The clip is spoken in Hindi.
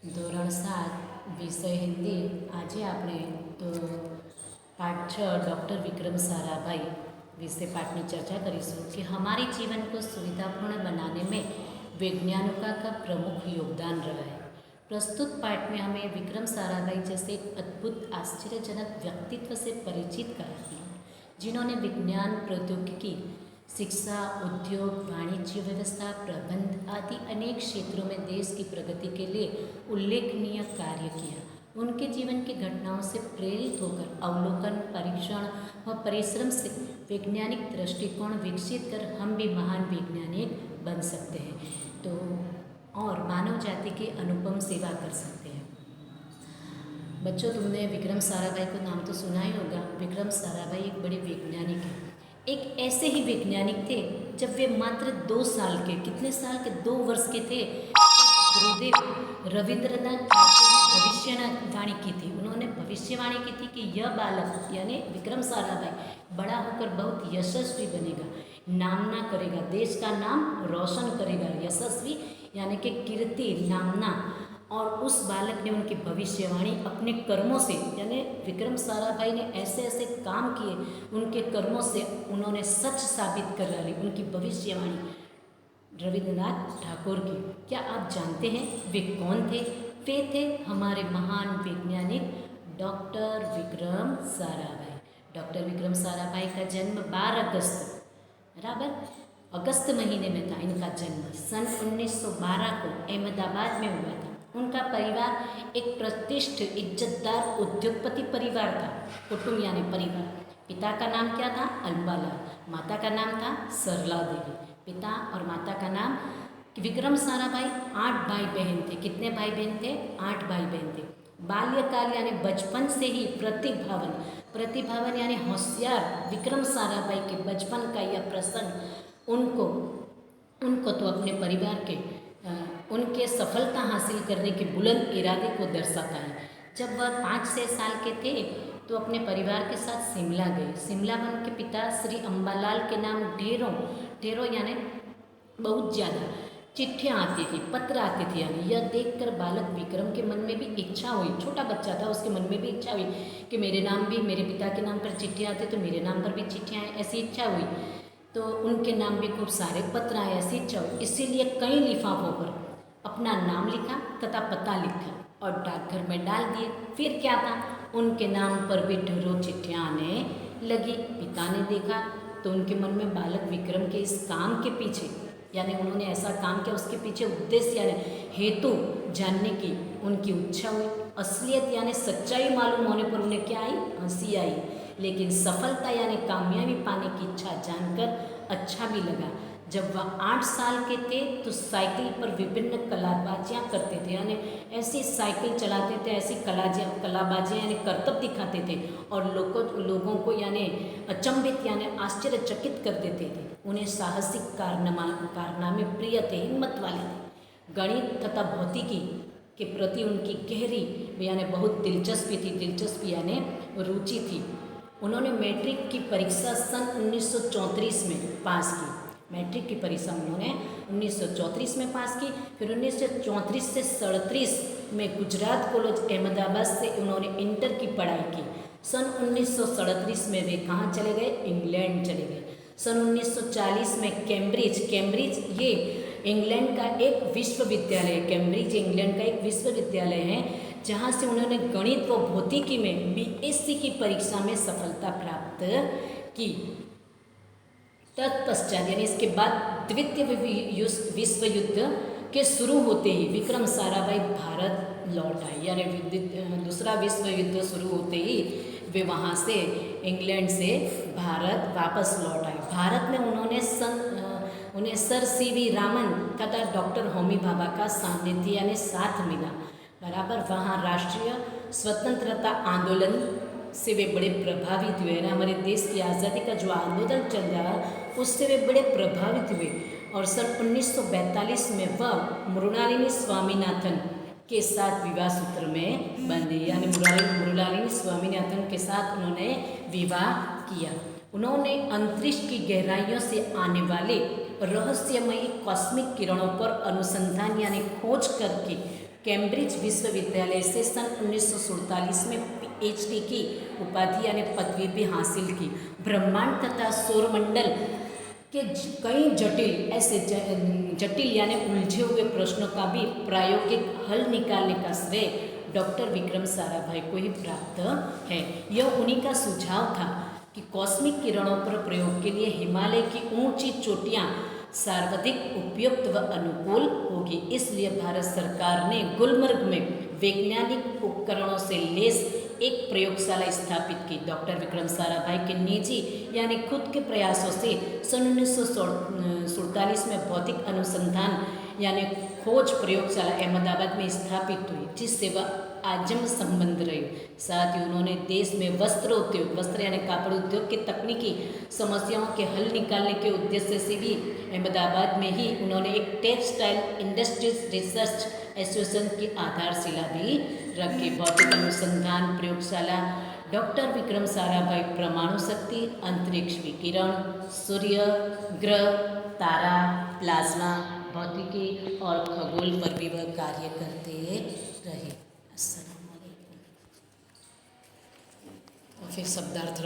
ધોરણ 7 વિષય હિન્દી। આજે આપણે તો पाठ 6 डॉक्टर विक्रम साराभाई विषय पाठ में चर्चा करीશું कि हमारे जीवन को सुविधापूर्ण बनाने में वैज्ञानिकों का प्रमुख योगदान रहा है। प्रस्तुत पाठ में हमें विक्रम साराभाई जैसे एक अद्भुत आश्चर्यजनक व्यक्तित्व से परिचित कराते हैं, जिन्होंने विज्ञान, प्रौद्योगिकी, शिक्षा, उद्योग, वाणिज्य व्यवस्था, प्रबंध आदि अनेक क्षेत्रों में देश की प्रगति के लिए उल्लेखनीय कार्य किया। उनके जीवन की घटनाओं से प्रेरित होकर अवलोकन, परीक्षण व परिश्रम से वैज्ञानिक दृष्टिकोण विकसित कर हम भी महान वैज्ञानिक बन सकते हैं तो और मानव जाति की अनुपम सेवा कर सकते हैं। बच्चों, तुमने विक्रम साराभाई को नाम तो सुना ही होगा। विक्रम साराभाई एक बड़े वैज्ञानिक हैं। एक ऐसे ही वैज्ञानिक थे जब वे मात्र 2 साल के, कितने साल के, 2 वर्ष के थे, गुरुदेव रविंद्रनाथ ठाकुर ने भविष्यवाणी की थी। उन्होंने भविष्यवाणी की थी कि यह बालक यानी विक्रम साराभाई बड़ा होकर बहुत यशस्वी बनेगा, नामना करेगा, देश का नाम रोशन करेगा। यशस्वी यानी कि कीर्ति, नामना। और उस बालक ने उनकी भविष्यवाणी अपने कर्मों से, यानी विक्रम साराभाई ने ऐसे ऐसे काम किए, उनके कर्मों से उन्होंने सच साबित कर डाली उनकी भविष्यवाणी रविंद्रनाथ ठाकुर की। क्या आप जानते हैं वे कौन थे? वे थे हमारे महान वैज्ञानिक डॉक्टर विक्रम साराभाई। डॉक्टर विक्रम साराभाई का जन्म 12 अगस्त, बराबर, अगस्त महीने में था इनका जन्म। सन 1912 को अहमदाबाद में हुआ था। उनका परिवार एक प्रतिष्ठित इज्जतदार उद्योगपति परिवार था। कुटुंब यानी परिवार। पिता का नाम क्या था? अम्बालाल। माता का नाम था सरला देवी। पिता और माता का नाम विक्रम साराभाई। 8 भाई बहन थे। कितने भाई बहन थे? 8 भाई बहन थे। बाल्यकाल यानी बचपन से ही प्रतिभावन यानी होशियार विक्रम साराभाई के बचपन का यह प्रसंग उनको तो अपने परिवार के उनके सफलता हासिल करने के बुलंद इरादे को दर्शाता है। जब वह 5-6 साल के थे तो अपने परिवार के साथ शिमला गए। शिमला में उनके पिता श्री अम्बालाल के नाम ढेरों यानी बहुत ज़्यादा चिट्ठियाँ आती थी, पत्र आते थे। यानी यह देखकर बालक विक्रम के मन में भी इच्छा हुई, छोटा बच्चा था, उसके मन में भी इच्छा हुई कि मेरे नाम भी, मेरे पिता के नाम पर चिट्ठियाँ आती तो मेरे नाम पर भी चिट्ठियाँ आए, ऐसी इच्छा हुई। तो उनके नाम भी खूब सारे पत्र आए, ऐसी इच्छा हुई। इसीलिए कई लिफाफों पर अपना नाम लिखा तथा पता लिखा और डाकघर में डाल दिए। फिर क्या था, उनके नाम पर भी ढेरों चिट्ठियाँ आने लगी। पिता ने देखा तो उनके मन में बालक विक्रम के इस काम के पीछे, यानी उन्होंने ऐसा काम किया, उसके पीछे उद्देश्य यानी हेतु जानने की उनकी इच्छा हुई। असलियत यानी सच्चाई मालूम होने पर उन्हें क्या आई? हंसी आई। लेकिन सफलता यानी कामयाबी पाने की इच्छा जानकर अच्छा भी लगा। जब वह 8 साल के थे तो साइकिल पर विभिन्न कलाबाजियाँ करते थे, यानी ऐसी साइकिल चलाते थे, ऐसी कलाबाजियाँ यानी करतब दिखाते थे और लोगों को यानी अचंभित यानी आश्चर्यचकित कर देते थे। उन्हें साहसिक कारनामे प्रिय थे, हिम्मत वाले थे। गणित तथा भौतिकी के प्रति उनकी गहरी यानी बहुत दिलचस्पी यानी रुचि थी। उन्होंने मैट्रिक की परीक्षा सन 1934 में पास की। मैट्रिक की परीक्षा उन्होंने 1934 में पास की। फिर 1934 से 37 में गुजरात कॉलेज अहमदाबाद से उन्होंने इंटर की पढ़ाई की। सन 1937 में वे कहाँ चले गए? इंग्लैंड चले गए। सन 1940 में कैम्ब्रिज ये इंग्लैंड का एक विश्वविद्यालय, कैम्ब्रिज इंग्लैंड का एक विश्वविद्यालय है, जहाँ से उन्होंने गणित व भौतिकी में बीएससी की परीक्षा में सफलता प्राप्त की। तत्पश्चात यानी इसके बाद द्वितीय विश्व युद्ध के शुरू होते ही विक्रम साराभाई भारत लौट आए। यानी दूसरा विश्व युद्ध शुरू होते ही वे वहाँ से इंग्लैंड से भारत वापस लौट आए। भारत में उन्हें सर सीवी रामन तथा डॉक्टर होमी भाभा का सानिध्य यानी साथ मिला, बराबर। वहाँ राष्ट्रीय स्वतंत्रता आंदोलन से वे बड़े प्रभावित हुए ना, हमारे देश की आज़ादी का जो आंदोलन चल रहा उससे वे बड़े प्रभावित हुए। और सन 1942 में वह मृणालिनी स्वामीनाथन के साथ विवाह सूत्र में बंधे, यानी मृणालिनी स्वामीनाथन के साथ उन्होंने विवाह किया। उन्होंने अंतरिक्ष की गहराइयों से आने वाले रहस्यमयी कॉस्मिक किरणों पर अनुसंधान यानी खोज करके कैम्ब्रिज विश्वविद्यालय से सन 1947 में PhD की उपाधि यानी पदवी भी हासिल की। ब्रह्मांड तथा सौरमंडल के कई जटिल यानी उलझे हुए प्रश्नों का भी प्रायोगिक हल निकालने का श्रेय डॉक्टर विक्रम साराभाई को ही प्राप्त है। यह उन्हीं का सुझाव था कि कॉस्मिक किरणों पर प्रयोग के लिए हिमालय की ऊंची चोटियां सर्वाधिक उपयुक्त व अनुकूल होगी। इसलिए भारत सरकार ने गुलमर्ग में वैज्ञानिक उपकरणों से लैस एक प्रयोगशाला स्थापित की। डॉक्टर विक्रम साराभाई के निजी यानी खुद के प्रयासों से सन 1947 में भौतिक अनुसंधान यानी खोज प्रयोगशाला अहमदाबाद में स्थापित हुई, जिससे वह आजन्म संबंध रहे। साथ ही उन्होंने देश में वस्त्र यानी कापड़ उद्योग की तकनीकी समस्याओं के हल निकालने के उद्देश्य से भी अहमदाबाद में ही उन्होंने एक टेक्सटाइल इंडस्ट्रीज रिसर्च एसोसिएशन की आधारशिला भी रखी। भौतिक अनुसंधान प्रयोगशाला डॉक्टर विक्रम साराभाई परमाणु शक्ति, अंतरिक्ष विकिरण, सूर्य, ग्रह, तारा, प्लाज्मा, भौतिकी और खगोल पर भी वह कार्य करते रहे। अस्सलाम वालेकुम। और फिर शब्दार्थ